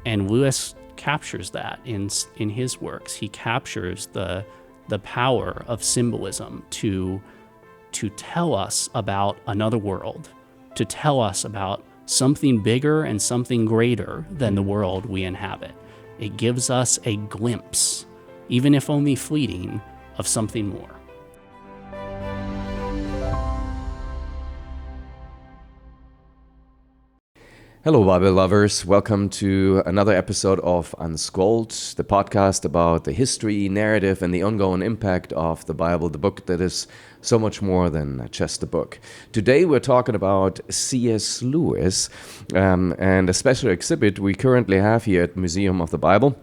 And Lewis captures that in his works. He captures the power of symbolism to tell us about another world, to tell us about something bigger and something greater than the world we inhabit. It gives us a glimpse, even if only fleeting, of something more. Hello, Bible lovers. Welcome to another episode of Unscrolled, the podcast about the history, narrative, and the ongoing impact of the Bible, the book that is so much more than just a book. Today, we're talking about C.S. Lewis and a special exhibit we currently have here at the Museum of the Bible.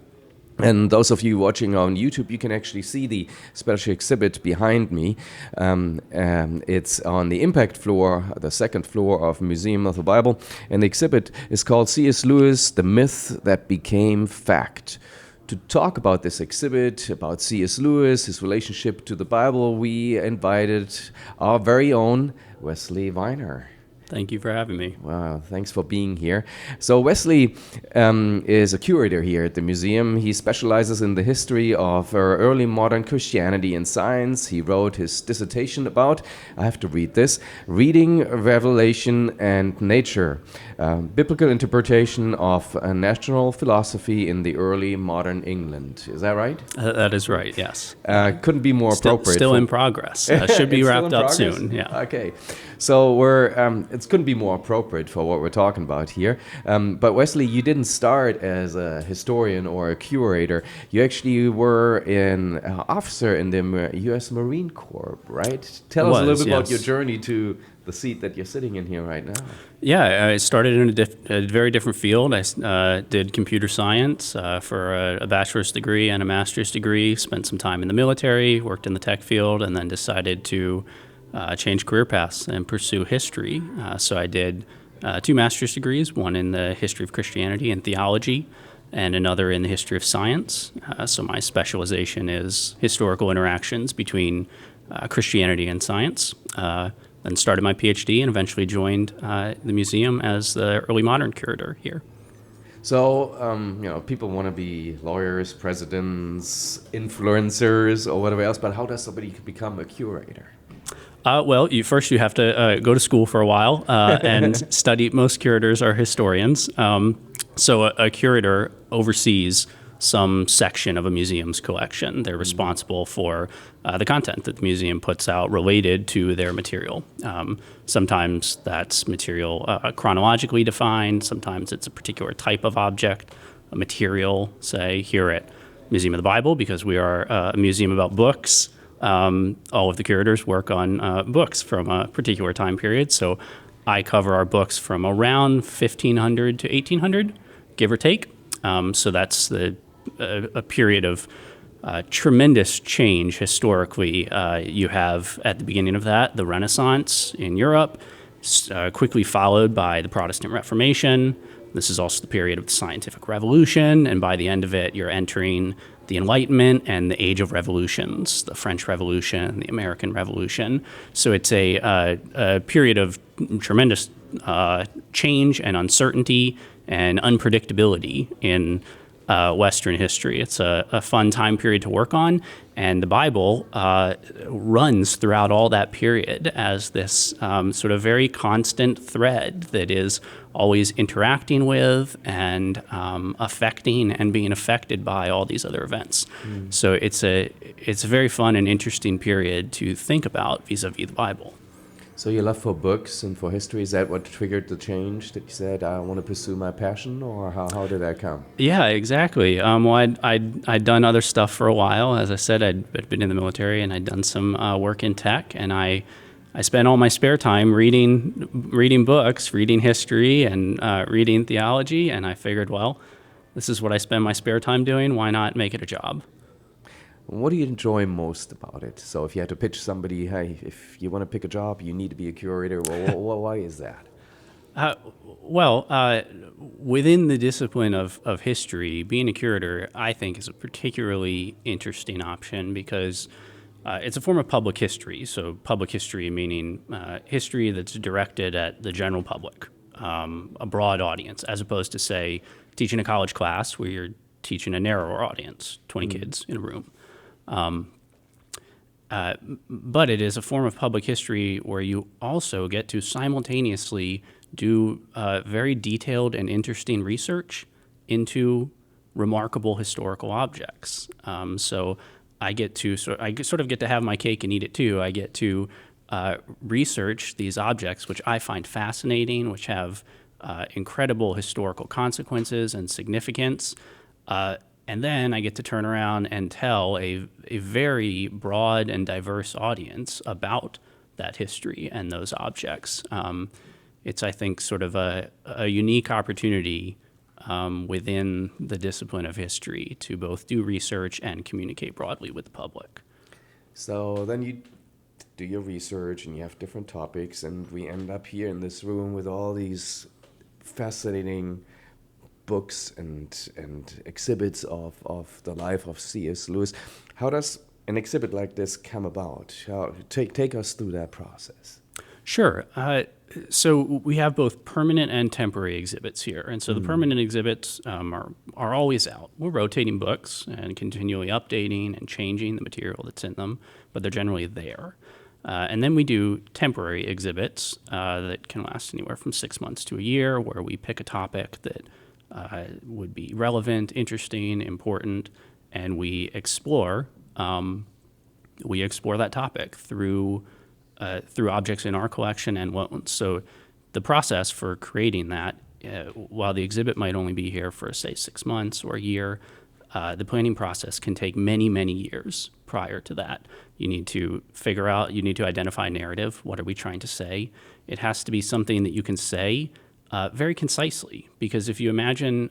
And those of you watching on YouTube, you can actually see the special exhibit behind me. It's on the impact floor, the second floor of Museum of the Bible. And the exhibit is called C.S. Lewis, The Myth That Became Fact. To talk about this exhibit, about C.S. Lewis, his relationship to the Bible, we invited our very own Wesley Viner. Thank you for having me. Wow, thanks for being here. So Wesley is a curator here at the museum. He specializes in the history of early modern Christianity and science. He wrote his dissertation about, I have to read this, Reading, Revelation, and Nature, Biblical Interpretation of Natural Philosophy in the Early Modern England. Is that right? That is right, yes. Couldn't be more appropriate. Still in progress. Should be wrapped up soon. Yeah. Okay. So it couldn't be more appropriate for what we're talking about here. But Wesley, you didn't start as a historian or a curator. You actually were an officer in the U.S. Marine Corps, right? Tell us a little bit about your journey to the seat that you're sitting in here right now. Yeah, I started in a very different field. I did computer science for a bachelor's degree and a master's degree, spent some time in the military, worked in the tech field, and then decided to change career paths and pursue history. So I did 2 master's degrees, one in the history of Christianity and theology, and another in the history of science. So my specialization is historical interactions between Christianity and science. Then started my PhD and eventually joined the museum as the early modern curator here. So, people want to be lawyers, presidents, influencers, or whatever else, but how does somebody become a curator? Well, you have to go to school for a while and study. Most curators are historians. So a curator oversees some section of a museum's collection. They're responsible for the content that the museum puts out related to their material. Sometimes that's material chronologically defined. Sometimes it's a particular type of object, a material, say, here at Museum of the Bible, because we are a museum about books. All of the curators work on books from a particular time period. So I cover our books from around 1500 to 1800, give or take. So that's a period of tremendous change historically. You have at the beginning of that the Renaissance in Europe, quickly followed by the Protestant Reformation. This is also the period of the Scientific Revolution, and by the end of it, you're entering the Enlightenment and the Age of Revolutions, the French Revolution, the American Revolution. So it's a period of tremendous change and uncertainty and unpredictability in Western history. It's a fun time period to work on, and the Bible runs throughout all that period as this sort of very constant thread that is always interacting with and affecting and being affected by all these other events. So it's a very fun and interesting period to think about vis-a-vis the Bible. So your love for books and for history, is that what triggered the change that you said, I want to pursue my passion, or how did that come? Yeah, exactly. Well, I'd done other stuff for a while. As I said, I'd been in the military and I'd done some work in tech, and I spent all my spare time reading books, reading history and reading theology, and I figured, well, this is what I spend my spare time doing. Why not make it a job? What do you enjoy most about it? So if you had to pitch somebody, hey, if you want to pick a job, you need to be a curator. Well, why is that? Within the discipline of history, being a curator, I think, is a particularly interesting option because it's a form of public history. So public history meaning history that's directed at the general public, a broad audience, as opposed to, say, teaching a college class where you're teaching a narrower audience, 20 kids in a room. But it is a form of public history where you also get to simultaneously do very detailed and interesting research into remarkable historical objects. So I sort of get to have my cake and eat it too. I get to research these objects, which I find fascinating, which have incredible historical consequences and significance. And then I get to turn around and tell a very broad and diverse audience about that history and those objects. It's, I think, sort of a unique opportunity within the discipline of history to both do research and communicate broadly with the public. So then you do your research and you have different topics, and we end up here in this room with all these fascinating books and exhibits of the life of C.S. Lewis. How does an exhibit like this come about? Take us through that process. Sure. So we have both permanent and temporary exhibits here. And so the permanent exhibits are always out. We're rotating books and continually updating and changing the material that's in them, but they're generally there. And then we do temporary exhibits that can last anywhere from 6 months to a year, where we pick a topic that would be relevant, interesting, important, and we explore that topic through objects in our collection and loans. So the process for creating that, while the exhibit might only be here for, say, 6 months or a year, the planning process can take many, many years prior to that. You need to identify narrative. What are we trying to say? It has to be something that you can say very concisely, because if you imagine,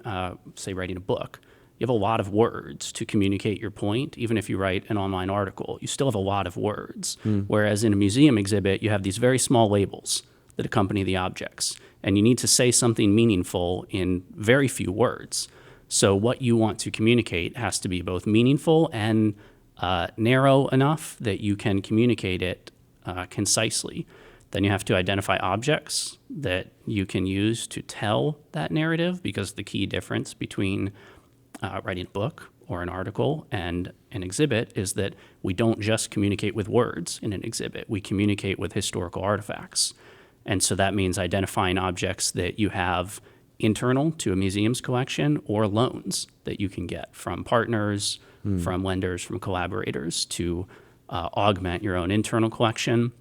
say, writing a book, you have a lot of words to communicate your point. Even if you write an online article, you still have a lot of words. Whereas in a museum exhibit, you have these very small labels that accompany the objects, and you need to say something meaningful in very few words. So what you want to communicate has to be both meaningful and narrow enough that you can communicate it concisely. Then you have to identify objects that you can use to tell that narrative, because the key difference between writing a book or an article and an exhibit is that we don't just communicate with words in an exhibit. We communicate with historical artifacts. And so that means identifying objects that you have internal to a museum's collection, or loans that you can get from partners, from lenders, from collaborators to augment your own internal collection.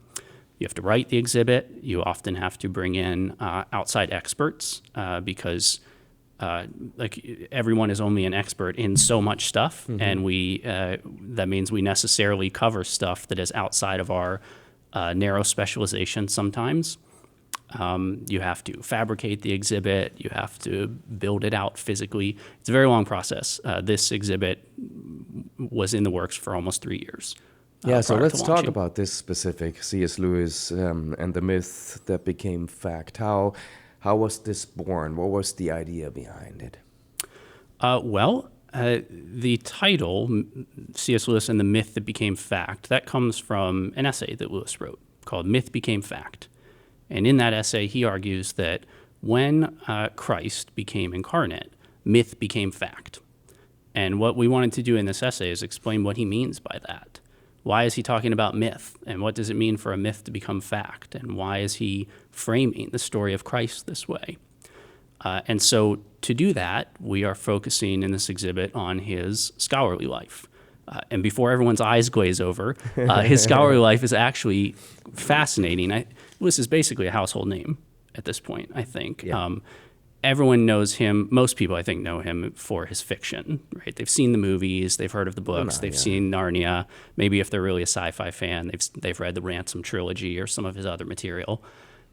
You have to write the exhibit. You often have to bring in outside experts because everyone is only an expert in so much stuff, and that means we necessarily cover stuff that is outside of our narrow specialization sometimes. You have to fabricate the exhibit. You have to build it out physically. It's a very long process. This exhibit was in the works for almost 3 years. So let's talk about this specific C.S. Lewis and the myth that became fact. How was this born? What was the idea behind it? The title, C.S. Lewis and the Myth That Became Fact, that comes from an essay that Lewis wrote called Myth Became Fact. And in that essay, he argues that when Christ became incarnate, myth became fact. And what we wanted to do in this essay is explain what he means by that. Why is he talking about myth? And what does it mean for a myth to become fact? And why is he framing the story of Christ this way? And so to do that, we are focusing in this exhibit on his scholarly life. And before everyone's eyes glaze over, his scholarly life is actually fascinating. Lewis is basically a household name at this point, I think. Yeah. Everyone knows him. Most people, I think, know him for his fiction, right? They've seen the movies, they've heard of the books, they've seen Narnia. Maybe if they're really a sci-fi fan, they've read the Ransom trilogy or some of his other material.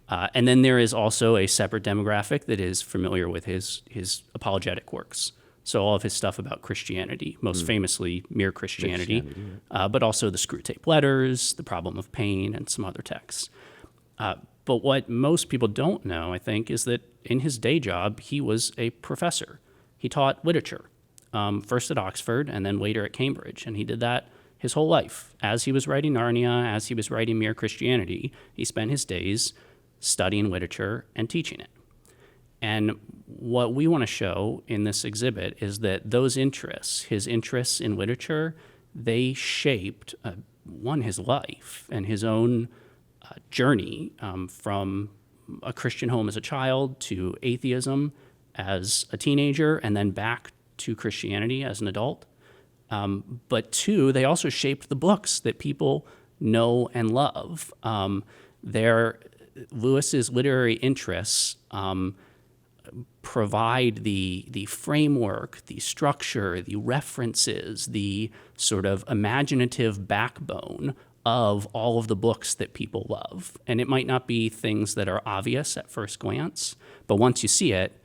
And then there is also a separate demographic that is familiar with his apologetic works. So all of his stuff about Christianity, most famously Mere Christianity, but also the Screwtape Letters, The Problem of Pain, and some other texts. But what most people don't know, I think, is that in his day job, he was a professor. He taught literature, first at Oxford and then later at Cambridge. And he did that his whole life. As he was writing Narnia, as he was writing Mere Christianity, he spent his days studying literature and teaching it. And what we want to show in this exhibit is that those interests, his interests in literature, they shaped, one, his life and his own journey from a Christian home as a child to atheism as a teenager and then back to Christianity as an adult. But two, they also shaped the books that people know and love. Lewis's literary interests provide the framework, the structure, the references, the sort of imaginative backbone of all of the books that people love. And it might not be things that are obvious at first glance, but once you see it,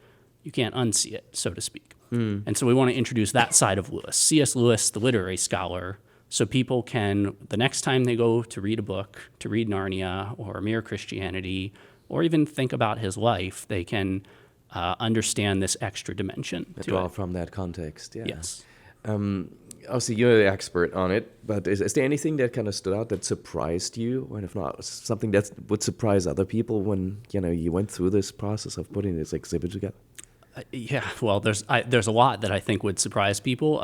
you can't unsee it, so to speak. And so we want to introduce that side of Lewis, C.S. Lewis, the literary scholar, so people can, the next time they go to read a book, to read Narnia or Mere Christianity, or even think about his life, they can understand this extra dimension to draw it. from that context. Yeah. Yes. Obviously, you're the expert on it, but is there anything that kind of stood out that surprised you, or if not, something that would surprise other people when you went through this process of putting this exhibit together? Yeah, well, there's a lot that I think would surprise people,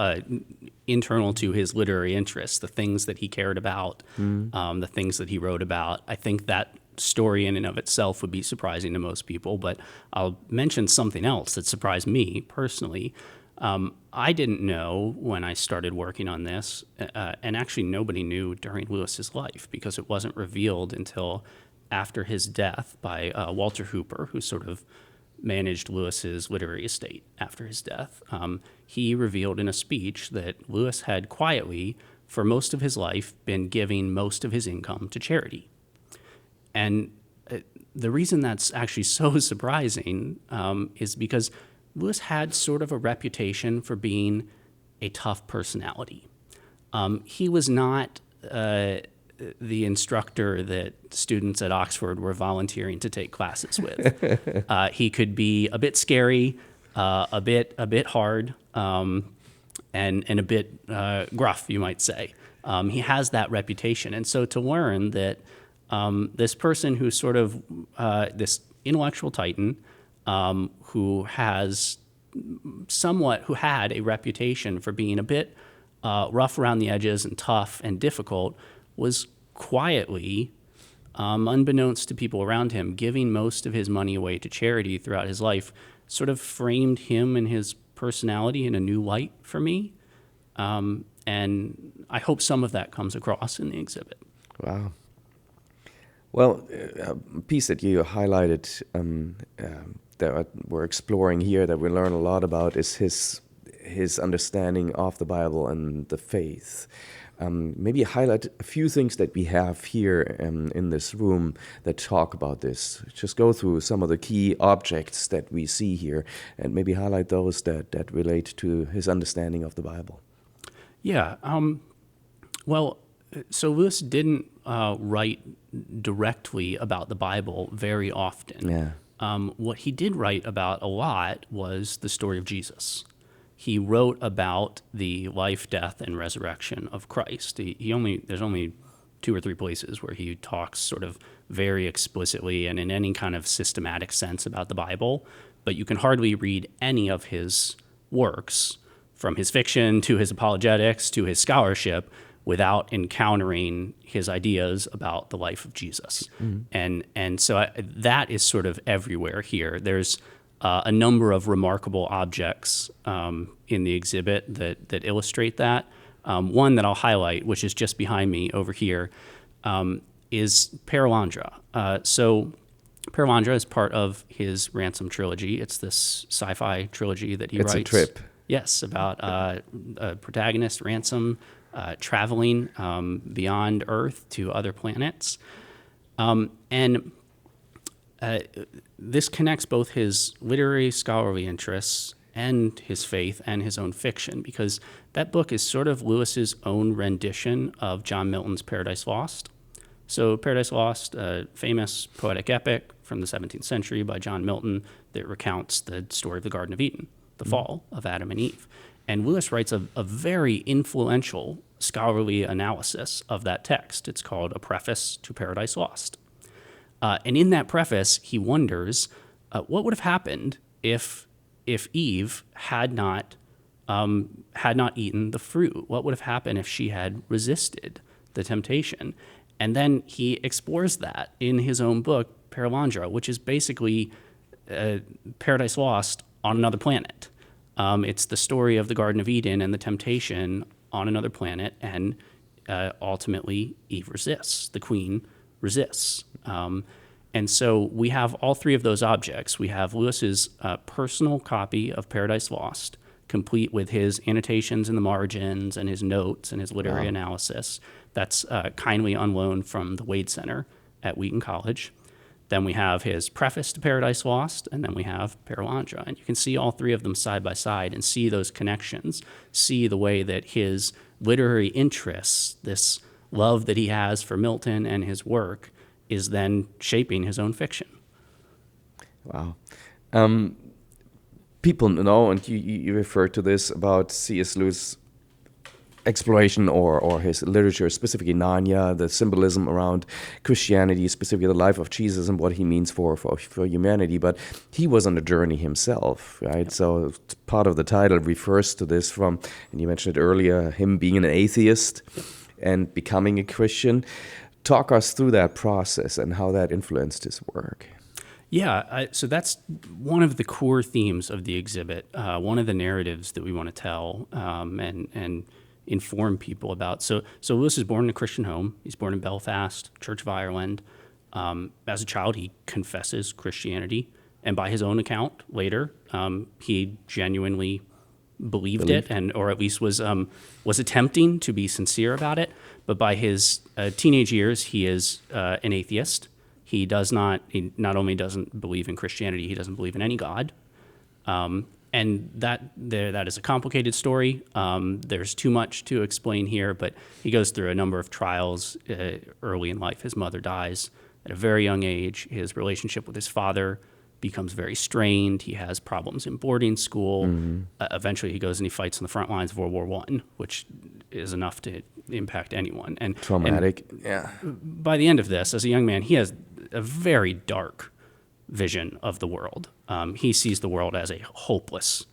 internal to his literary interests, the things that he cared about, the things that he wrote about. I think that story in and of itself would be surprising to most people, but I'll mention something else that surprised me personally. I didn't know when I started working on this, and actually nobody knew during Lewis's life because it wasn't revealed until after his death by Walter Hooper, who sort of managed Lewis's literary estate after his death. He revealed in a speech that Lewis had quietly, for most of his life, been giving most of his income to charity. And the reason that's actually so surprising is because Lewis had sort of a reputation for being a tough personality. He was not the instructor that students at Oxford were volunteering to take classes with. He could be a bit scary, a bit hard, and a bit gruff, you might say. He has that reputation, and so to learn that this person who's sort of this intellectual titan who had a reputation for being a bit rough around the edges and tough and difficult, was quietly, unbeknownst to people around him, giving most of his money away to charity throughout his life, sort of framed him and his personality in a new light for me. And I hope some of that comes across in the exhibit. Wow. Well, a piece that you highlighted that we're exploring here, that we learn a lot about, is his understanding of the Bible and the faith. Maybe highlight a few things that we have here in this room that talk about this. Just go through some of the key objects that we see here and maybe highlight those that relate to his understanding of the Bible. Yeah. Well, so Lewis didn't write directly about the Bible very often. Yeah. What he did write about a lot was the story of Jesus. He wrote about the life, death, and resurrection of Christ. There's only 2 or 3 places where he talks sort of very explicitly and in any kind of systematic sense about the Bible, but you can hardly read any of his works, from his fiction to his apologetics to his scholarship, without encountering his ideas about the life of Jesus. Mm-hmm. And so that is sort of everywhere here. There's a number of remarkable objects in the exhibit that illustrate that. One that I'll highlight, which is just behind me over here, is Perelandra. So Perelandra is part of his Ransom trilogy. It's this sci-fi trilogy that he writes. It's a trip. Yes, about a protagonist, Ransom, traveling beyond Earth to other planets. This connects both his literary scholarly interests and his faith and his own fiction, because that book is sort of Lewis's own rendition of John Milton's Paradise Lost. So Paradise Lost, a famous poetic epic from the 17th century by John Milton that recounts the story of the Garden of Eden, the fall of Adam and Eve. And Lewis writes a very influential scholarly analysis of that text. It's called A Preface to Paradise Lost. And in that preface, he wonders what would have happened if Eve had not eaten the fruit? What would have happened if she had resisted the temptation? And then he explores that in his own book, Paralandra, which is basically Paradise Lost on another planet. It's the story of the Garden of Eden and the temptation on another planet, and ultimately Eve resists. The queen resists. And so we have all three of those objects. We have Lewis's personal copy of Paradise Lost, complete with his annotations in the margins and his notes and his literary analysis. That's kindly on loan from the Wade Center at Wheaton College. Then we have his preface to Paradise Lost, and then we have Paralandra. And you can see all three of them side by side and see those connections, see the way that his literary interests, this love that he has for Milton and his work, is then shaping his own fiction. Wow. People know, and you referred to this, about C.S. Lewis' exploration or his literature, specifically Narnia, the symbolism around Christianity, specifically the life of Jesus and what he means for humanity. But he was on a journey himself, right? So part of the title refers to this from, and you mentioned it earlier, him being an atheist and becoming a Christian. Talk us through that process and how that influenced his work. Yeah, so that's one of the core themes of the exhibit, one of the narratives that we want to tell and inform people about. So Lewis is born in a Christian home. He's born in Belfast, Church of Ireland. As a child, he confesses Christianity, and by his own account later, he genuinely believed it, or at least was attempting to be sincere about it. But by his teenage years, he is an atheist. He not only doesn't believe in Christianity, he doesn't believe in any God. And that is a complicated story. There's too much to explain here, but he goes through a number of trials early in life. His mother dies at a very young age. His relationship with his father becomes very strained. He has problems in boarding school. Eventually, he goes and he fights on the front lines of World War I, which is enough to impact anyone. And traumatic. By the end of this, as a young man, he has a very dark vision of the world. He sees the world as a hopeless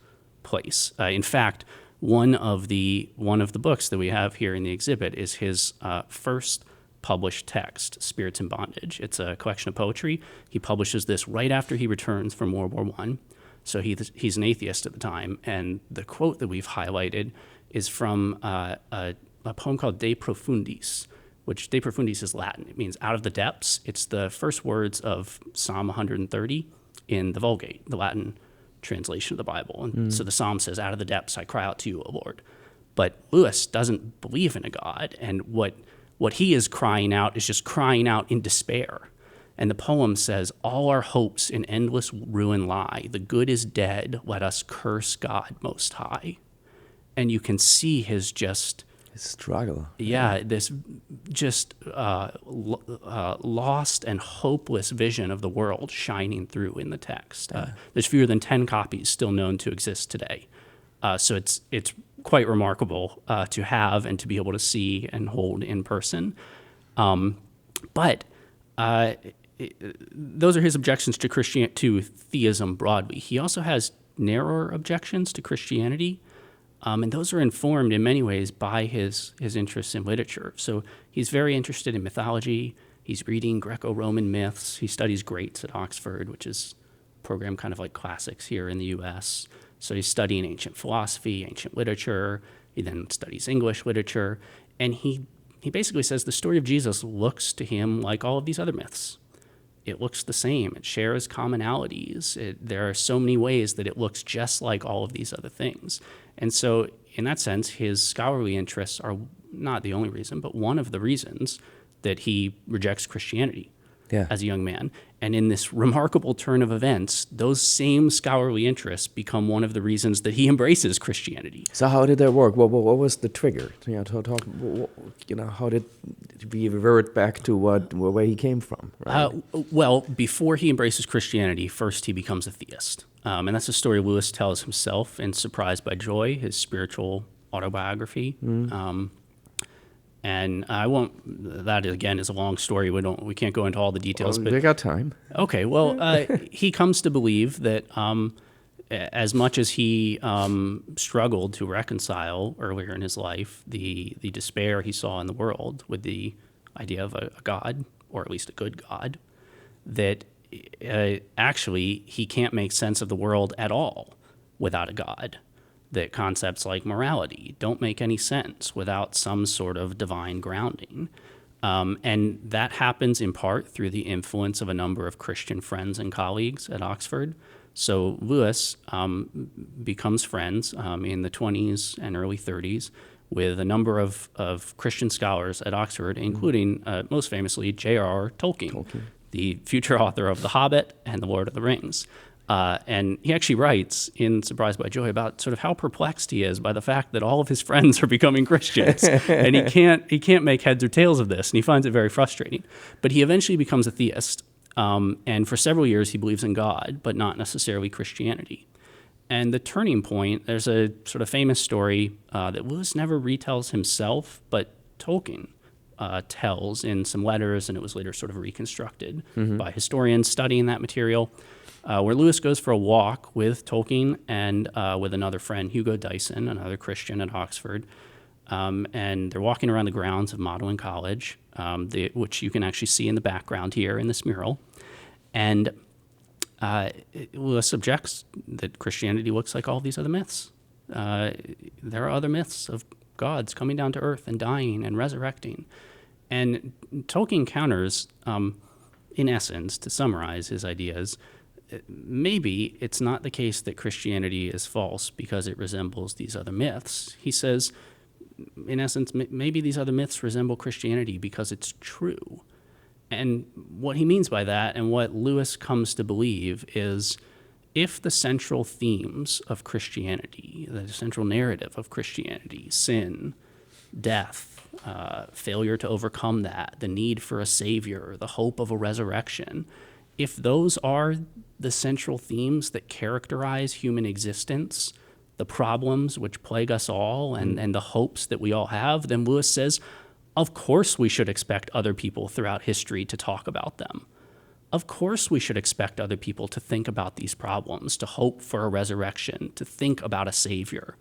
place. In fact, one of the books that we have here in the exhibit is his first published text, Spirits in Bondage. It's a collection of poetry. He publishes this right after he returns from World War I. So he's an atheist at the time. And the quote that we've highlighted is from a poem called De Profundis, which De Profundis is Latin. It means out of the depths. It's the first words of Psalm 130 in the Vulgate, the Latin translation of the Bible. And so the psalm says, out of the depths I cry out to you, O Lord. But Lewis doesn't believe in a God. And what he is crying out is just crying out in despair. And the poem says, all our hopes in endless ruin lie. The good is dead. Let us curse God Most High. And you can see his struggle. Yeah, this just lost and hopeless vision of the world shining through in the text. There's fewer than 10 copies still known to exist today. So it's quite remarkable to have and to be able to see and hold in person. But those are his objections to theism broadly. He also has narrower objections to Christianity. And those are informed in many ways by his interests in literature. So he's very interested in mythology. He's reading Greco-Roman myths. He studies greats at Oxford, which is a program kind of like classics here in the U.S. So he's studying ancient philosophy, ancient literature. He then studies English literature. And he basically says the story of Jesus looks to him like all of these other myths. It looks the same. It shares commonalities. There are so many ways that it looks just like all of these other things. And so in that sense, his scholarly interests are not the only reason, but one of the reasons that he rejects Christianity as a young man. And in this remarkable turn of events, those same scholarly interests become one of the reasons that he embraces Christianity. So how did that work? What was the trigger? How did we revert back to where he came from? Right? Well, before he embraces Christianity, first he becomes a theist. And that's a story Lewis tells himself in Surprised by Joy, his spiritual autobiography. And I won't. That again is a long story. We can't go into all the details. Well, but we got time. okay, well, he comes to believe that as much as he struggled to reconcile earlier in his life the despair he saw in the world with the idea of a God, or at least a good God, that actually he can't make sense of the world at all without a God. That concepts like morality don't make any sense without some sort of divine grounding. And that happens in part through the influence of a number of Christian friends and colleagues at Oxford. So Lewis becomes friends in the 20s and early 30s with a number of Christian scholars at Oxford, including most famously J.R.R. Tolkien, the future author of The Hobbit and The Lord of the Rings. And he actually writes in Surprised by Joy about sort of how perplexed he is by the fact that all of his friends are becoming Christians, and he can't make heads or tails of this, and he finds it very frustrating. But he eventually becomes a theist, and for several years he believes in God, but not necessarily Christianity. And the turning point, there's a sort of famous story that Lewis never retells himself, but Tolkien tells in some letters, and it was later sort of reconstructed by historians studying that material, where Lewis goes for a walk with Tolkien and with another friend, Hugo Dyson, another Christian at Oxford. And they're walking around the grounds of Magdalen College, which you can actually see in the background here in this mural. And Lewis objects that Christianity looks like all these other myths. There are other myths of gods coming down to earth and dying and resurrecting. And Tolkien counters, in essence, to summarize his ideas, maybe it's not the case that Christianity is false because it resembles these other myths. He says, in essence, maybe these other myths resemble Christianity because it's true. And what he means by that, and what Lewis comes to believe, is if the central themes of Christianity, the central narrative of Christianity, sin, death, failure to overcome that, the need for a savior, the hope of a resurrection, if those are the central themes that characterize human existence, the problems which plague us all, and the hopes that we all have, then Lewis says, of course we should expect other people throughout history to talk about them. Of course we should expect other people to think about these problems, to hope for a resurrection, to think about a savior.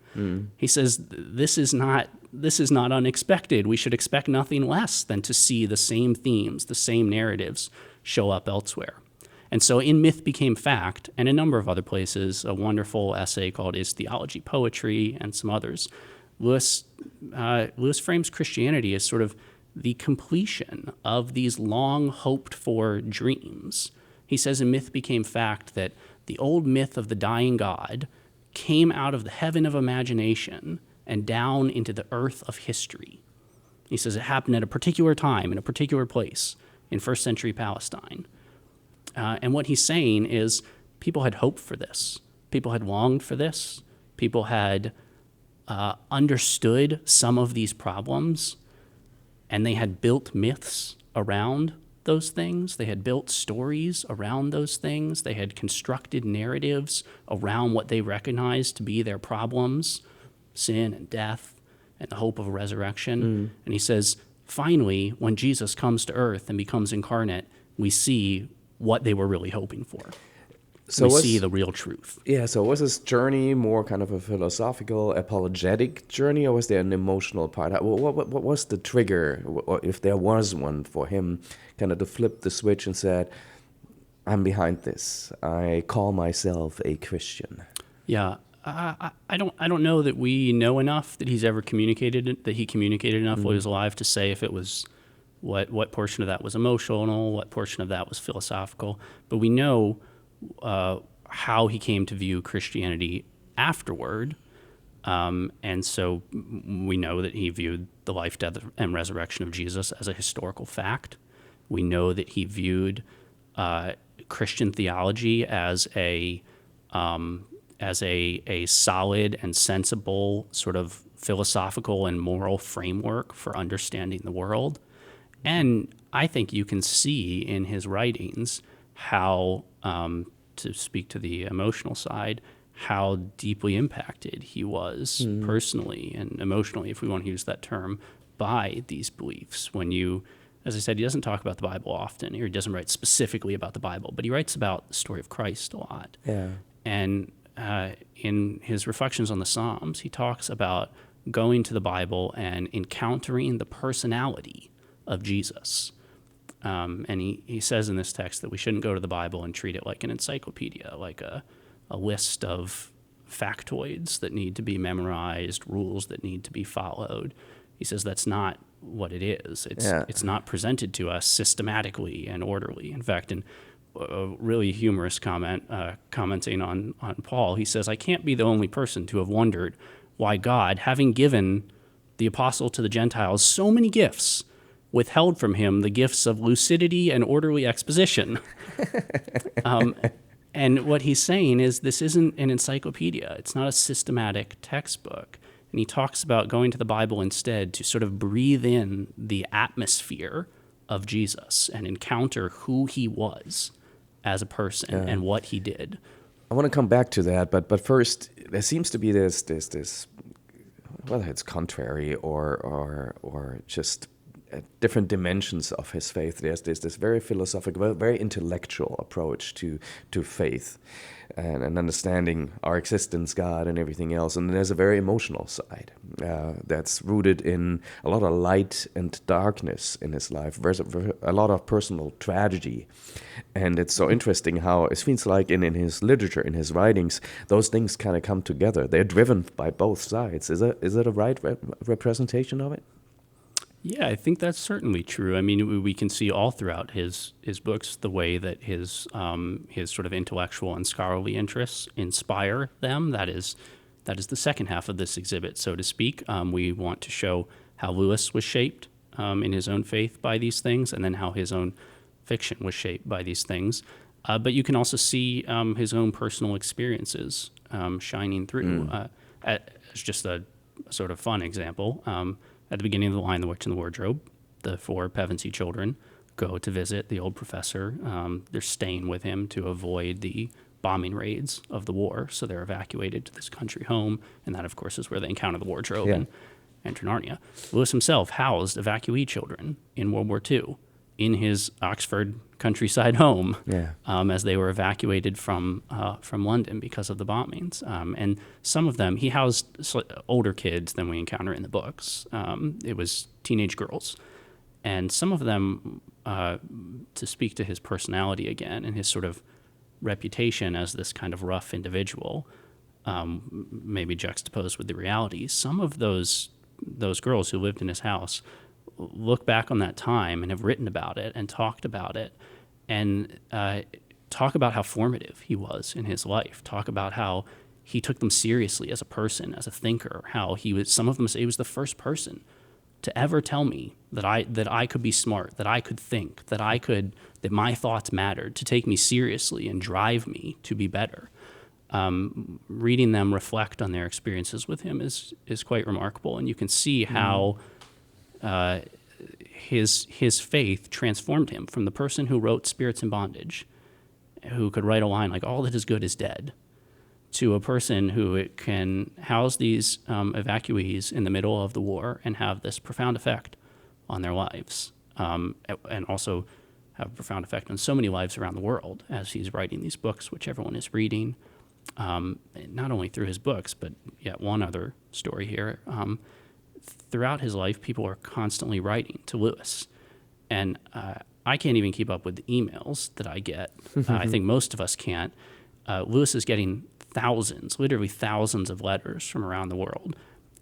He says this is not unexpected. We should expect nothing less than to see the same themes, the same narratives show up elsewhere. And so in Myth Became Fact, and a number of other places, a wonderful essay called Is Theology Poetry, and some others, Lewis frames Christianity as sort of the completion of these long hoped-for dreams. He says in Myth Became Fact that the old myth of the dying God came out of the heaven of imagination and down into the earth of history. He says it happened at a particular time, in a particular place, in first century Palestine. And what he's saying is people had hoped for this. People had longed for this. People had understood some of these problems, and they had built myths around those things. They had built stories around those things. They had constructed narratives around what they recognized to be their problems, sin and death and the hope of a resurrection. And he says, finally, when Jesus comes to earth and becomes incarnate, we see what they were really hoping for. So we see the real truth. Yeah, so was this journey more kind of a philosophical, apologetic journey, or was there an emotional part? What was the trigger, if there was one, for him kind of to flip the switch and said, I'm behind this. I call myself a Christian. Yeah, I don't know that we know enough that he communicated enough while he was alive to say if it was what portion of that was emotional, what portion of that was philosophical. But we know how he came to view Christianity afterward. And so we know that he viewed the life, death, and resurrection of Jesus as a historical fact. We know that he viewed Christian theology as a solid and sensible sort of philosophical and moral framework for understanding the world. And I think you can see in his writings how, to speak to the emotional side, how deeply impacted he was personally and emotionally, if we want to use that term, by these beliefs. As I said, he doesn't talk about the Bible often, or he doesn't write specifically about the Bible, but he writes about the story of Christ a lot. Yeah. And in his reflections on the Psalms, he talks about going to the Bible and encountering the personality of Jesus. And he says in this text that we shouldn't go to the Bible and treat it like an encyclopedia, like a list of factoids that need to be memorized, rules that need to be followed. He says that's not what it is. It's not presented to us systematically and orderly. In fact, in a really humorous commenting on Paul, he says, "I can't be the only person to have wondered why God, having given the apostle to the Gentiles so many gifts, withheld from him the gifts of lucidity and orderly exposition." And what he's saying is this isn't an encyclopedia. It's not a systematic textbook. And he talks about going to the Bible instead to sort of breathe in the atmosphere of Jesus and encounter who he was as a person and what he did. I want to come back to that, but first, there seems to be this whether it's contrary or just different dimensions of his faith. There's this very philosophical, very intellectual approach to faith and understanding our existence, God, and everything else. And there's a very emotional side that's rooted in a lot of light and darkness in his life. There's a lot of personal tragedy. And it's so interesting how it feels like in his literature, in his writings, those things kind of come together. They're driven by both sides. Is it a right representation of it? Yeah, I think that's certainly true. I mean, we can see all throughout his books the way that his sort of intellectual and scholarly interests inspire them. That is the second half of this exhibit, so to speak. We want to show how Lewis was shaped in his own faith by these things, and then how his own fiction was shaped by these things. But you can also see his own personal experiences shining through. As just a sort of fun example, at the beginning of The Lion, the Witch, and the Wardrobe, the four Pevensey children go to visit the old professor. They're staying with him to avoid the bombing raids of the war, so they're evacuated to this country home, and that, of course, is where they encounter the wardrobe and enter Narnia. Lewis himself housed evacuee children in World War II in his Oxford countryside home as they were evacuated from London because of the bombings. And some of them, he housed older kids than we encounter in the books. It was teenage girls. And some of them, to speak to his personality again and his sort of reputation as this kind of rough individual, maybe juxtaposed with the reality, some of those girls who lived in his house look back on that time and have written about it and talked about it and talk about how formative he was in his life, talk about how he took them seriously as a person, as a thinker, how some of them say he was the first person to ever tell me that I could be smart, that I could think, that my thoughts mattered, to take me seriously and drive me to be better. Reading them reflect on their experiences with him is quite remarkable, and you can see how his faith transformed him from the person who wrote Spirits in Bondage, who could write a line like, "All that is good is dead," to a person who can house these evacuees in the middle of the war and have this profound effect on their lives, and also have a profound effect on so many lives around the world as he's writing these books, which everyone is reading, not only through his books, but yet one other story here. Throughout his life, people are constantly writing to Lewis, and I can't even keep up with the emails that I get. I think most of us can't. Lewis is getting literally thousands of letters from around the world,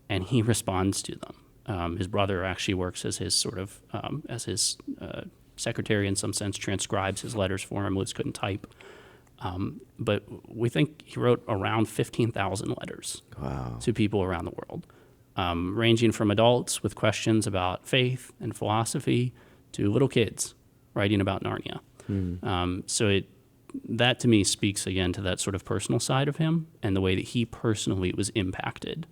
and he responds to them. His brother actually works as his secretary in some sense, transcribes his letters for him. Lewis couldn't type. But we think he wrote around 15,000 letters to people around the world. Ranging from adults with questions about faith and philosophy to little kids writing about Narnia. That to me speaks again to that sort of personal side of him and the way that he personally was impacted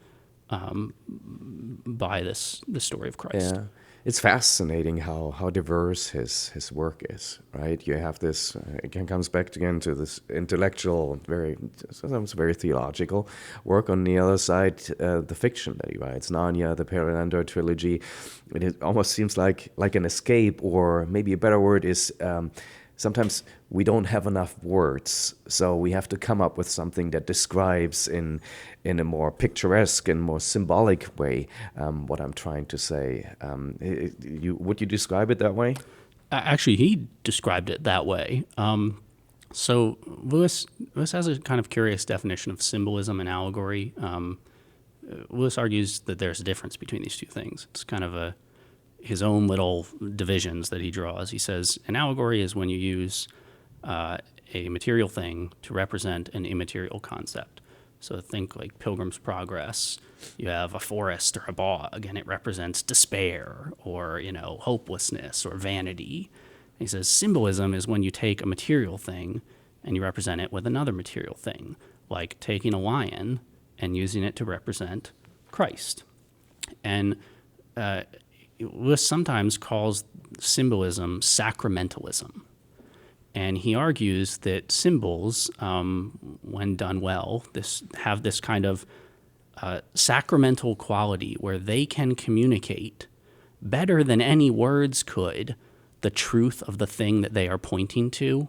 by the story of Christ. Yeah. It's fascinating how diverse his work is, right? You have this, again, comes back again to this intellectual, sometimes very theological work. On the other side, the fiction that he writes, Narnia, the Perilander trilogy. It almost seems like an escape, or maybe a better word is, sometimes we don't have enough words, so we have to come up with something that describes in a more picturesque and more symbolic way what I'm trying to say. Would you describe it that way? Actually, he described it that way. So Lewis has a kind of curious definition of symbolism and allegory. Lewis argues that there's a difference between these two things. It's kind of his own little divisions that he draws. He says an allegory is when you use a material thing to represent an immaterial concept. So think like Pilgrim's Progress. You have a forest or a bog, and it represents despair or, hopelessness or vanity. And he says symbolism is when you take a material thing and you represent it with another material thing, like taking a lion and using it to represent Christ. And Lewis sometimes calls symbolism sacramentalism. And he argues that symbols, when done well, have this kind of sacramental quality where they can communicate better than any words could the truth of the thing that they are pointing to.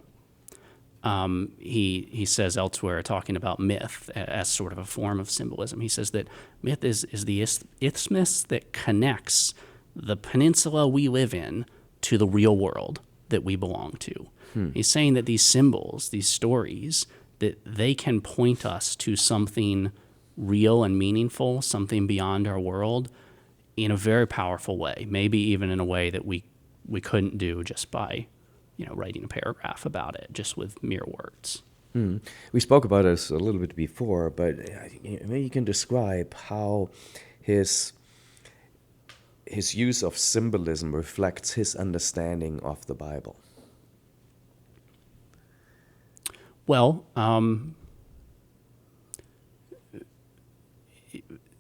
He says elsewhere, talking about myth as sort of a form of symbolism, he says that myth is the isthmus that connects the peninsula we live in to the real world that we belong to. He's saying that these symbols, these stories, that they can point us to something real and meaningful, something beyond our world, in a very powerful way, maybe even in a way that we couldn't do just by, writing a paragraph about it, just with mere words. We spoke about this a little bit before, but maybe you can describe how his use of symbolism reflects his understanding of the Bible. Well,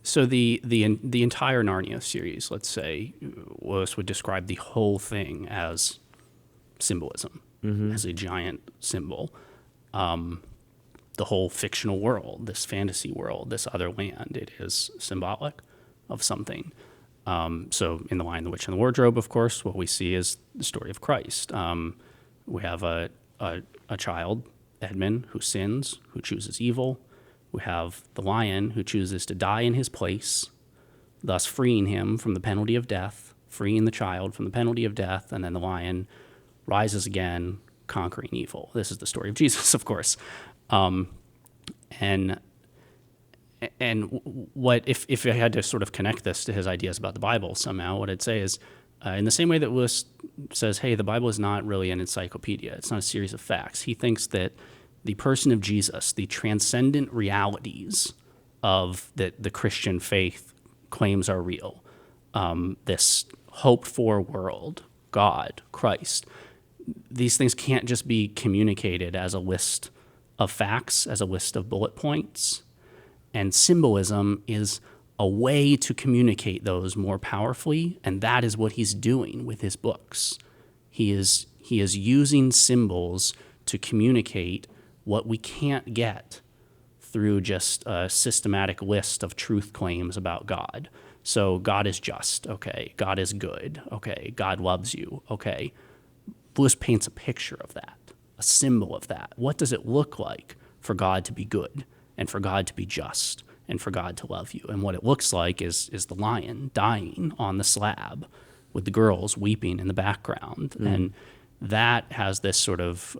so the entire Narnia series, let's say, Lewis would describe the whole thing as symbolism, as a giant symbol. The whole fictional world, this fantasy world, this other land, it is symbolic of something. So in The Lion, the Witch, and the Wardrobe, of course, what we see is the story of Christ. We have a child, Edmund, who sins, who chooses evil. We have the lion who chooses to die in his place, thus freeing him from the penalty of death, freeing the child from the penalty of death, and then the lion rises again, conquering evil. This is the story of Jesus, of course. And what if I had to sort of connect this to his ideas about the Bible somehow, what I'd say is, in the same way that Lewis says, hey, the Bible is not really an encyclopedia, it's not a series of facts, he thinks that the person of Jesus, the transcendent realities of that the Christian faith claims are real, this hoped-for world, God, Christ, these things can't just be communicated as a list of facts, as a list of bullet points. And symbolism is a way to communicate those more powerfully, and that is what he's doing with his books. He is using symbols to communicate what we can't get through just a systematic list of truth claims about God. So God is just, okay. God is good, okay. God loves you, okay. Lewis paints a picture of that, a symbol of that. What does it look like for God to be good and for God to be just and for God to love you? And what it looks like is the lion dying on the slab with the girls weeping in the background. And that has this sort of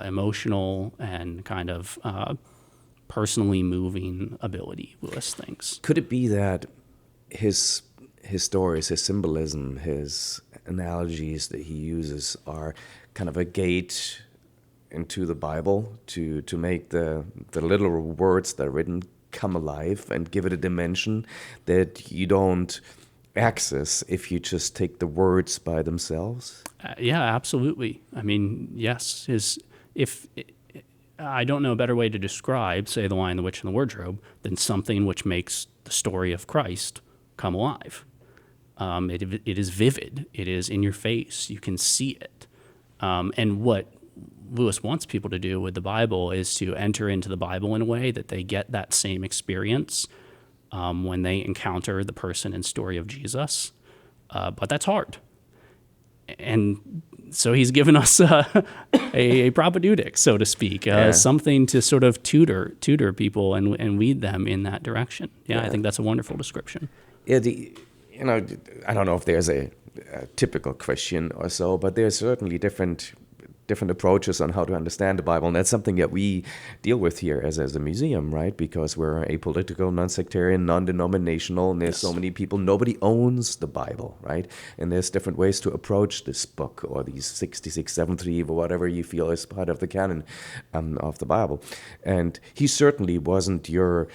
emotional and kind of personally moving ability, Lewis thinks. Could it be that his stories, his symbolism, his analogies that he uses are kind of a gate into the Bible to make the literal words that are written come alive and give it a dimension that you don't access if you just take the words by themselves? Yeah, absolutely. I mean, yes. If I don't know a better way to describe, say, The Lion, the Witch, and the Wardrobe than something which makes the story of Christ come alive. It is vivid. It is in your face. You can see it. And what Lewis wants people to do with the Bible is to enter into the Bible in a way that they get that same experience when they encounter the person and story of Jesus. But that's hard. And so he's given us a propedeutic, so to speak, something to sort of tutor people and lead them in that direction. Yeah, I think that's a wonderful description. Yeah, I don't know if there's a typical Christian or so, but there's certainly different approaches on how to understand the Bible, and that's something that we deal with here as a museum, right? Because we're apolitical, non-sectarian, non-denominational, and there's so many people. Nobody owns the Bible, right? And there's different ways to approach this book, or these 66, 73, or whatever you feel is part of the canon of the Bible. And he certainly wasn't your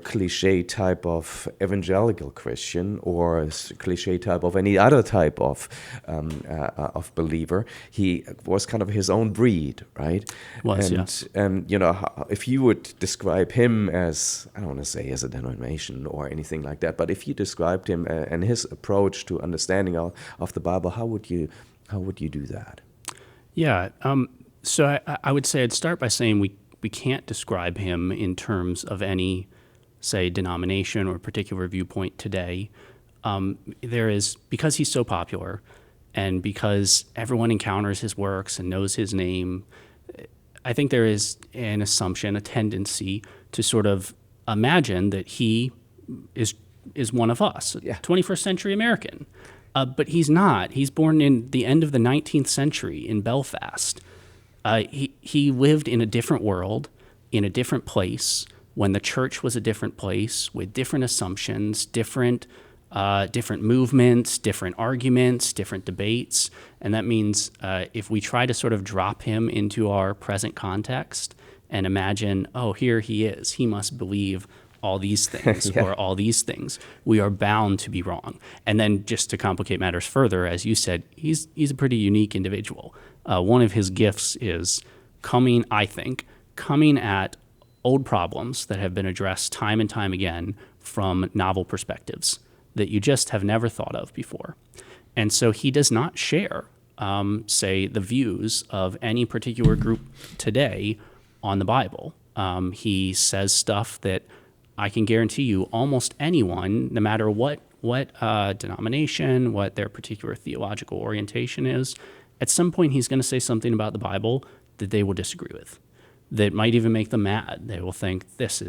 cliche type of evangelical Christian, or cliche type of any other type of believer. He was kind of his own breed, right? And if you would describe him as, I don't want to say as a denomination or anything like that, but if you described him and his approach to understanding of the Bible, how would you do that? Yeah. So I would say I'd start by saying we can't describe him in terms of any, say, denomination or particular viewpoint today. There is, because he's so popular, and because everyone encounters his works and knows his name, I think there is an assumption, a tendency to sort of imagine that he is one of us, 21st century American. But he's not. He's born in the end of the 19th century in Belfast. He lived in a different world, in a different place, when the church was a different place, with different assumptions, different movements, different arguments, different debates. And that means if we try to sort of drop him into our present context and imagine, oh, here he is, he must believe all these things or all these things, we are bound to be wrong. And then just to complicate matters further, as you said, he's a pretty unique individual. One of his gifts is coming at old problems that have been addressed time and time again from novel perspectives that you just have never thought of before. And so he does not share, say, the views of any particular group today on the Bible. He says stuff that I can guarantee you almost anyone, no matter what denomination, what their particular theological orientation is, at some point he's going to say something about the Bible that they will disagree with, that might even make them mad. They will think this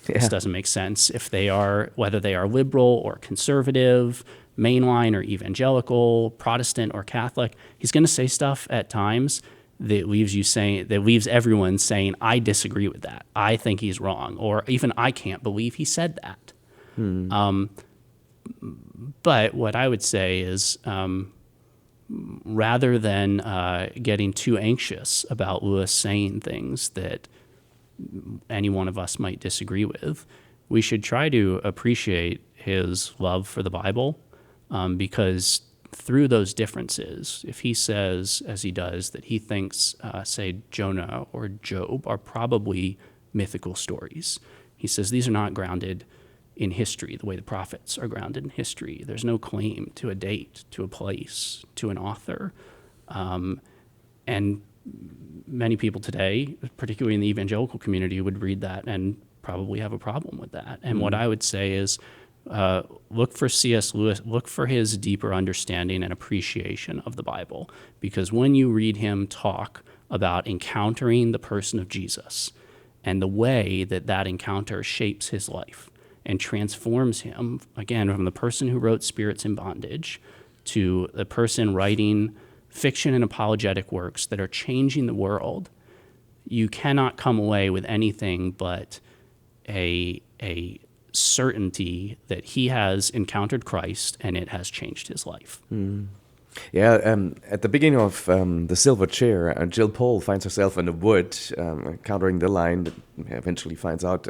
doesn't make sense. Whether they are liberal or conservative, mainline or evangelical, Protestant or Catholic, he's going to say stuff at times that leaves everyone saying, I disagree with that. I think he's wrong, or even I can't believe he said that. But what I would say is, rather than getting too anxious about Lewis saying things that any one of us might disagree with, we should try to appreciate his love for the Bible, because through those differences, if he says, as he does, that he thinks, say, Jonah or Job are probably mythical stories, he says these are not grounded in history the way the prophets are grounded in history. There's no claim to a date, to a place, to an author. And many people today, particularly in the evangelical community, would read that and probably have a problem with that. And what I would say is, look for C.S. Lewis, look for his deeper understanding and appreciation of the Bible. Because when you read him talk about encountering the person of Jesus and the way that encounter shapes his life and transforms him, again, from the person who wrote Spirits in Bondage to the person writing fiction and apologetic works that are changing the world, you cannot come away with anything but a certainty that he has encountered Christ and it has changed his life. Yeah, at the beginning of The Silver Chair, Jill Pole finds herself in the wood, encountering the lion that eventually finds out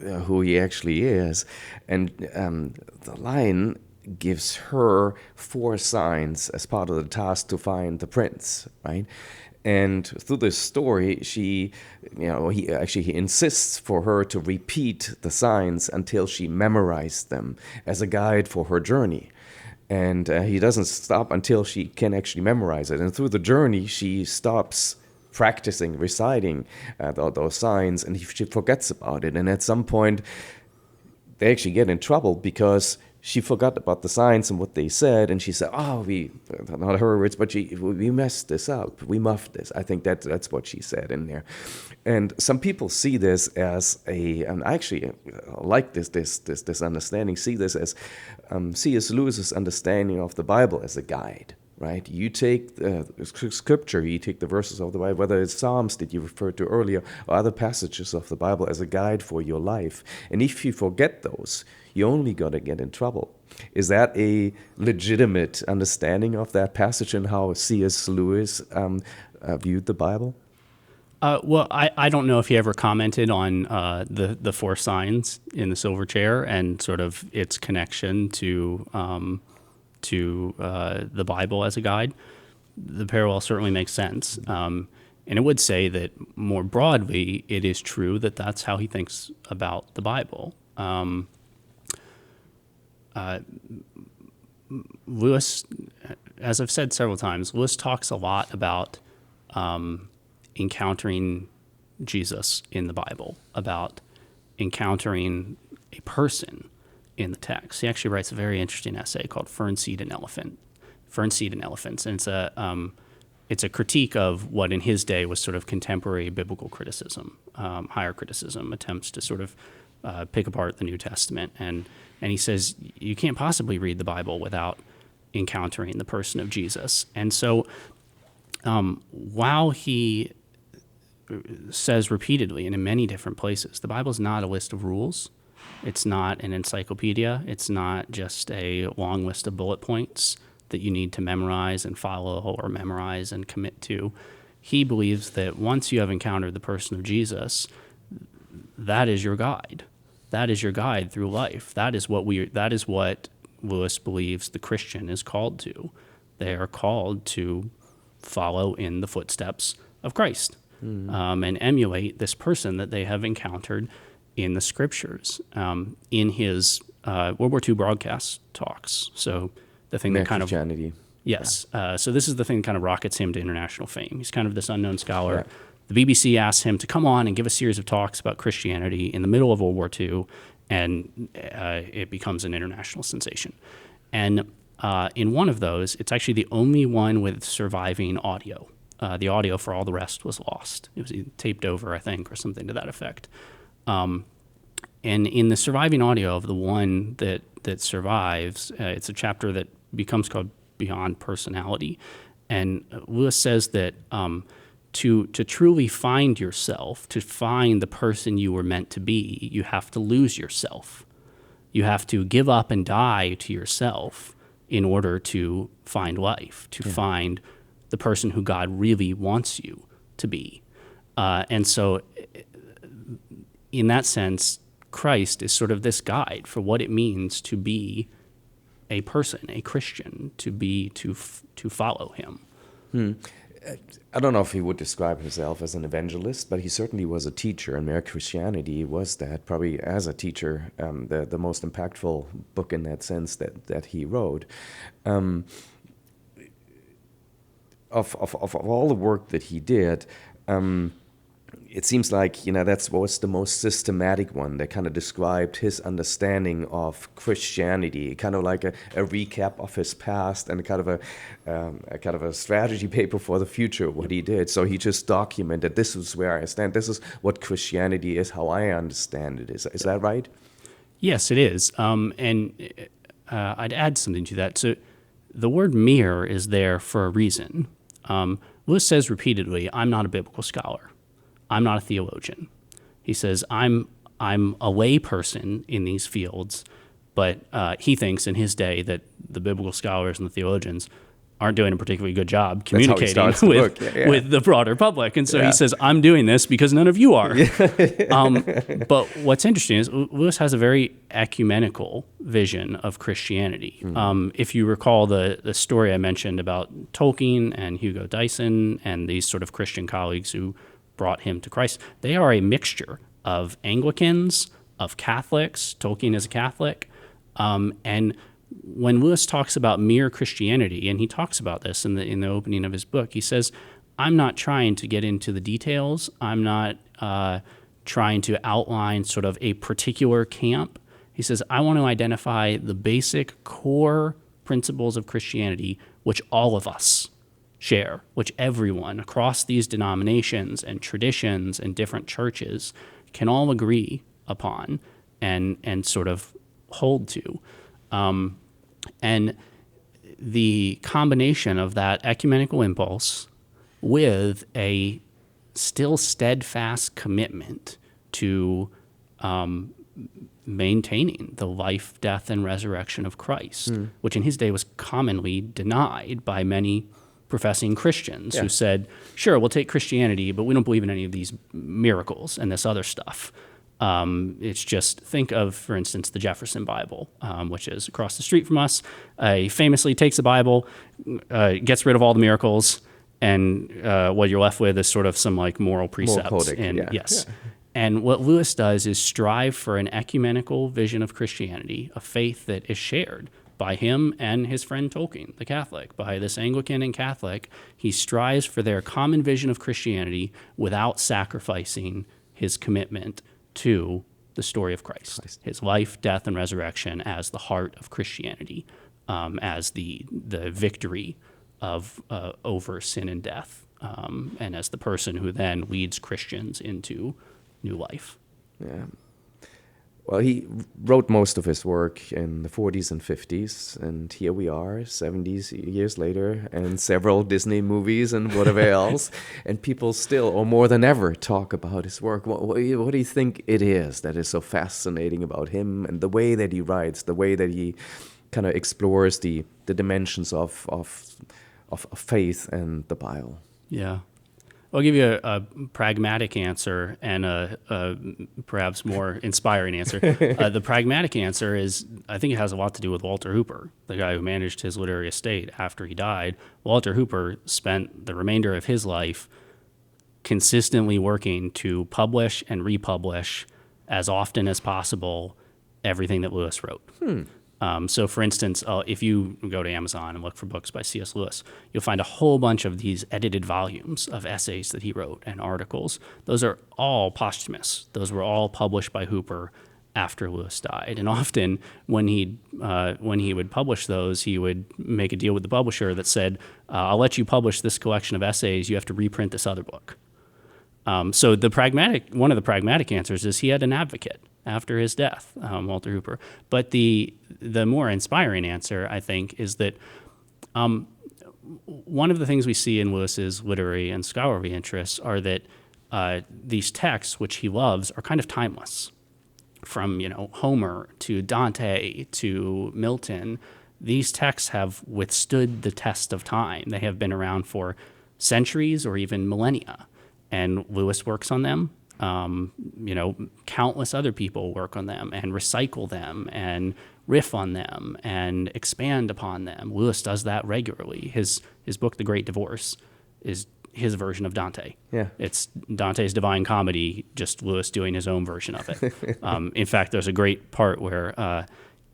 who he actually is. And the lion gives her 4 signs as part of the task to find the prince, right? And through this story, he insists for her to repeat the signs until she memorized them as a guide for her journey. And he doesn't stop until she can actually memorize it. And through the journey, she stops practicing, reciting those signs, and she forgets about it. And at some point, they actually get in trouble because she forgot about the signs and what they said, and she said, not her words, but we messed this up, we muffed this. I think that's what she said in there. And some people see this as and I actually like this understanding, see this as C.S. Lewis's understanding of the Bible as a guide. Right? You take the scripture, you take the verses of the Bible, whether it's Psalms that you referred to earlier or other passages of the Bible as a guide for your life. And if you forget those, you only got to get in trouble. Is that a legitimate understanding of that passage and how C.S. Lewis viewed the Bible? Well, I don't know if he ever commented on the four signs in the silver chair and sort of its connection to the Bible as a guide. The parallel certainly makes sense. And it would say that more broadly, it is true that that's how he thinks about the Bible. Lewis, as I've said several times, Lewis talks a lot about encountering Jesus in the Bible, about encountering a person in the text. He actually writes a very interesting essay called Fern Seed and Elephants. And it's a critique of what in his day was sort of contemporary biblical criticism, higher criticism, attempts to sort of pick apart the New Testament. And he says, you can't possibly read the Bible without encountering the person of Jesus. And so while he says repeatedly and in many different places, the Bible is not a list of rules. It's not an encyclopedia. It's not just a long list of bullet points that you need to memorize and follow or memorize and commit to. He believes that once you have encountered the person of Jesus, that is your guide. That is your guide through life. That is what Lewis believes the Christian is called to. They are called to follow in the footsteps of Christ and emulate this person that they have encountered in the scriptures. In his World War II broadcast talks, so the thing that kind of Christianity. Yes. So this is the thing that kind of rockets him to international fame. He's kind of this unknown scholar. Yeah. The BBC asked him to come on and give a series of talks about Christianity in the middle of World War II, and it becomes an international sensation. And in one of those, it's actually the only one with surviving audio. The audio for all the rest was lost. It was taped over, I think, or something to that effect. And in the surviving audio of the one that survives, it's a chapter that becomes called Beyond Personality. And Lewis says that to truly find yourself, to find the person you were meant to be, you have to lose yourself. You have to give up and die to yourself in order to find life, to find the person who God really wants you to be. And so in that sense, Christ is sort of this guide for what it means to be a person, a Christian, to follow him. I don't know if he would describe himself as an evangelist, but he certainly was a teacher, and Mere Christianity was that, probably as a teacher, the most impactful book in that sense that he wrote. Of all the work that he did, it seems like, that was the most systematic one that kind of described his understanding of Christianity, kind of like a recap of his past and kind of a strategy paper for the future, what he did. So he just documented, this is where I stand, this is what Christianity is, how I understand it. Is that right? Yes, it is. And I'd add something to that. So the word mere is there for a reason. Lewis says repeatedly, I'm not a biblical scholar. I'm not a theologian. He says, I'm a lay person in these fields, but he thinks in his day that the biblical scholars and the theologians aren't doing a particularly good job That's how he communicating starts the book. Yeah, yeah. with the broader public. And so Yeah. he says, I'm doing this because none of you are. But what's interesting is Lewis has a very ecumenical vision of Christianity. If you recall the story I mentioned about Tolkien and Hugo Dyson and these sort of Christian colleagues who brought him to Christ, they are a mixture of Anglicans, of Catholics. Tolkien is a Catholic. And when Lewis talks about mere Christianity, and he talks about this in the opening of his book, he says, I'm not trying to get into the details. I'm not trying to outline sort of a particular camp. He says, I want to identify the basic core principles of Christianity, which all of us share, which everyone across these denominations and traditions and different churches can all agree upon and sort of hold to. And the combination of that ecumenical impulse with a still steadfast commitment to maintaining the life, death, and resurrection of Christ, which in his day was commonly denied by many professing Christians who said, sure, we'll take Christianity, but we don't believe in any of these miracles and this other stuff. It's just, think of, for instance, the Jefferson Bible, which is across the street from us. He famously takes the Bible, gets rid of all the miracles, and what you're left with is sort of some like moral precepts. Codic, Yes. And what Lewis does is strive for an ecumenical vision of Christianity, a faith that is shared by him and his friend Tolkien, the Catholic, by this Anglican and Catholic. He strives for their common vision of Christianity without sacrificing his commitment to the story of Christ, his life, death, and resurrection as the heart of Christianity, as the victory of over sin and death, and as the person who then leads Christians into new life. Yeah. Well, he wrote most of his work in the 40s and 50s, and here we are, 70 years later, and several Disney movies and whatever else, and people still, or more than ever, talk about his work. What do you think it is that is so fascinating about him and the way that he writes, the way that he kind of explores the dimensions of faith and the Bible? Yeah. I'll give you a pragmatic answer and a perhaps more inspiring answer. The pragmatic answer is, I think it has a lot to do with Walter Hooper, the guy who managed his literary estate after he died. Walter Hooper spent the remainder of his life consistently working to publish and republish as often as possible everything that Lewis wrote. So, for instance, if you go to Amazon and look for books by C.S. Lewis, you'll find a whole bunch of these edited volumes of essays that he wrote and articles. Those are all posthumous. Those were all published by Hooper after Lewis died. And often, when he would publish those, he would make a deal with the publisher that said, "I'll let you publish this collection of essays. You have to reprint this other book." So one of the pragmatic answers is he had an advocate after his death, Walter Hooper. But the more inspiring answer, I think, is that one of the things we see in Lewis's literary and scholarly interests are that these texts, which he loves, are kind of timeless. From Homer to Dante to Milton, these texts have withstood the test of time. They have been around for centuries or even millennia, and Lewis works on them. Countless other people work on them and recycle them and riff on them and expand upon them. Lewis does that regularly. His book, The Great Divorce, is his version of Dante. Yeah. It's Dante's Divine Comedy, just Lewis doing his own version of it. In fact, there's a great part where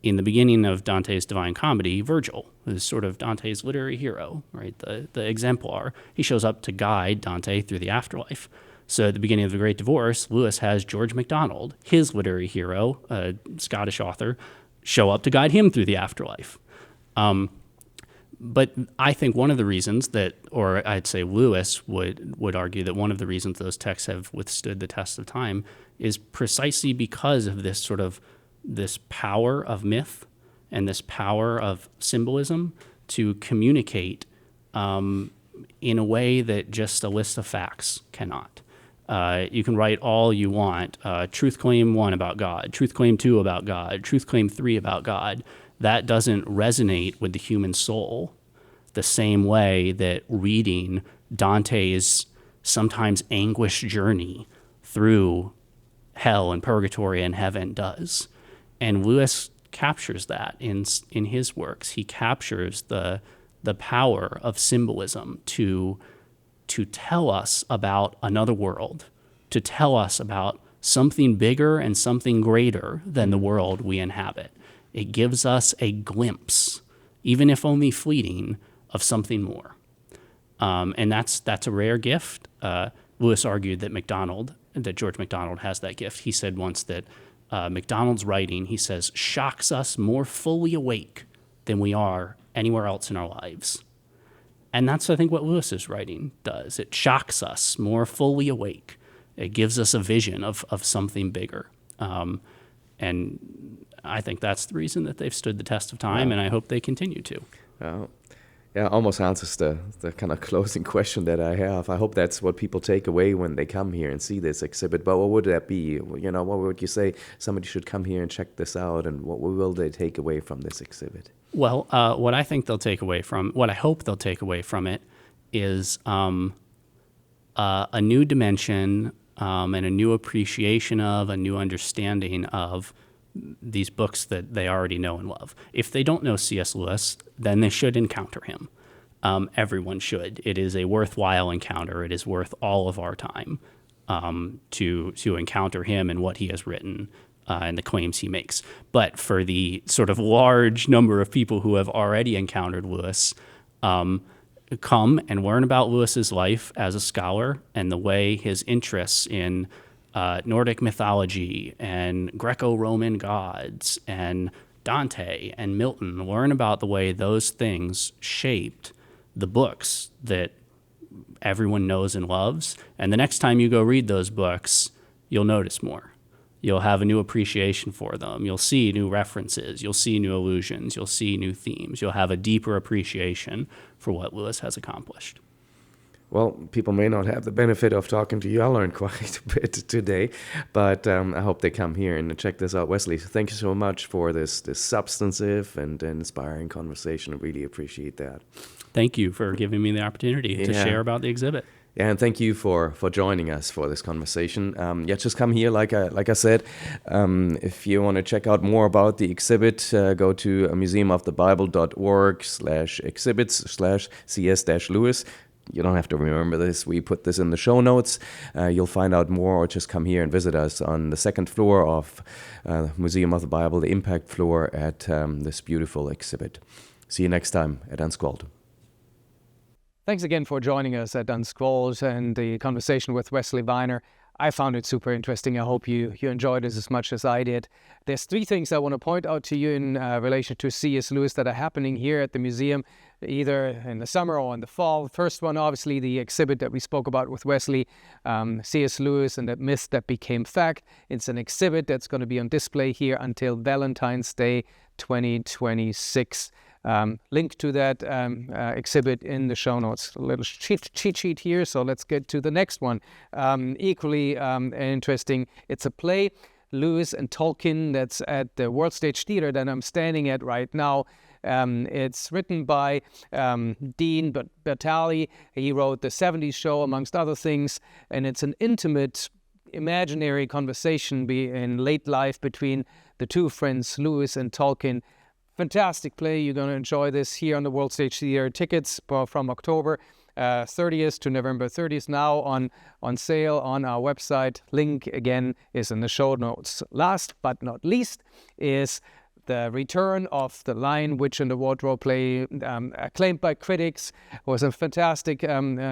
in the beginning of Dante's Divine Comedy, Virgil, who's sort of Dante's literary hero, right, the exemplar, he shows up to guide Dante through the afterlife. So at the beginning of The Great Divorce, Lewis has George MacDonald, his literary hero, a Scottish author, show up to guide him through the afterlife. But I think one of the reasons or I'd say Lewis would argue that one of the reasons those texts have withstood the test of time is precisely because of this power of myth and this power of symbolism to communicate in a way that just a list of facts cannot. You can write all you want, truth claim 1 about God, truth claim 2 about God, truth claim 3 about God. That doesn't resonate with the human soul. the same way that reading Dante's sometimes anguished journey through hell and purgatory and heaven does. And Lewis captures that in his works. He captures the power of symbolism to tell us about another world, to tell us about something bigger and something greater than the world we inhabit. It gives us a glimpse, even if only fleeting, of something more. And that's a rare gift. Lewis argued that George MacDonald has that gift. He said once that MacDonald's writing, he says, shocks us more fully awake than we are anywhere else in our lives. And that's, I think, what Lewis's writing does. It shocks us more fully awake. It gives us a vision of something bigger. And I think that's the reason that they've stood the test of time, and I hope they continue to. Yeah, almost answers the kind of closing question that I have. I hope that's what people take away when they come here and see this exhibit. But what would that be? What would you say somebody should come here and check this out, and what will they take away from this exhibit? Well, what I hope they'll take away from it is a new dimension and a new appreciation of, a new understanding of these books that they already know and love. If they don't know C.S. Lewis, then they should encounter him. Everyone should. It is a worthwhile encounter. It is worth all of our time to encounter him and what he has written and the claims he makes. But for the sort of large number of people who have already encountered Lewis, come and learn about Lewis's life as a scholar and the way his interests in Nordic mythology and Greco-Roman gods and Dante and Milton, learn about the way those things shaped the books that everyone knows and loves. And the next time you go read those books, you'll notice more. You'll have a new appreciation for them. You'll see new references. You'll see new allusions. You'll see new themes. You'll have a deeper appreciation for what Lewis has accomplished. Well, people may not have the benefit of talking to you. I learned quite a bit today, but I hope they come here and check this out. Wesley, thank you so much for this substantive and inspiring conversation. I really appreciate that. Thank you for giving me the opportunity to share about the exhibit. Yeah, and thank you for joining us for this conversation. Just come here, like I said. If you want to check out more about the exhibit, go to museumofthebible.org/exhibits/CS-Lewis. You don't have to remember this. We put this in the show notes. You'll find out more, or just come here and visit us on the second floor of Museum of the Bible, the impact floor at this beautiful exhibit. See you next time at Unscrolled. Thanks again for joining us at Unscrolled and the conversation with Wesley Viner. I found it super interesting. I hope you enjoyed it as much as I did. There's 3 things I want to point out to you in relation to C.S. Lewis that are happening here at the museum, either in the summer or in the fall. First one, obviously, the exhibit that we spoke about with Wesley, C.S. Lewis and that myth that became fact. It's an exhibit that's going to be on display here until Valentine's Day 2026. Link to that exhibit in the show notes. A little cheat sheet here, so let's get to the next one. Equally interesting, it's a play, Lewis and Tolkien, that's at the World Stage Theater that I'm standing at right now. It's written by Dean Bertali. He wrote The 70s Show, amongst other things, and it's an intimate, imaginary conversation in late life between the two friends, Lewis and Tolkien. Fantastic play. You're going to enjoy this here on the World Stage Theater. Tickets from October 30th to November 30th now on sale on our website. Link, again, is in the show notes. Last but not least is the return of the Lion, Witch, and the Wardrobe play, acclaimed by critics. It was a fantastic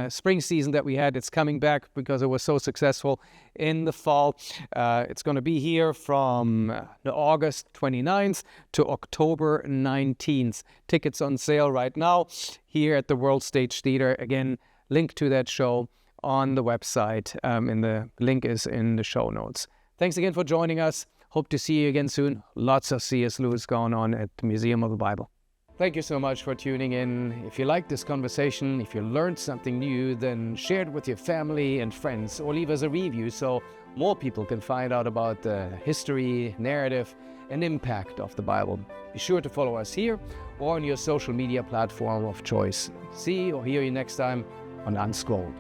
spring season that we had. It's coming back because it was so successful in the fall. It's going to be here from August 29th to October 19th. Tickets on sale right now here at the World Stage Theater. Again, link to that show on the website, and the link is in the show notes. Thanks again for joining us. Hope to see you again soon. Lots of C.S. Lewis going on at the Museum of the Bible. Thank you so much for tuning in. If you liked this conversation, if you learned something new, then share it with your family and friends or leave us a review so more people can find out about the history, narrative, and impact of the Bible. Be sure to follow us here or on your social media platform of choice. See or hear you next time on Unscrolled.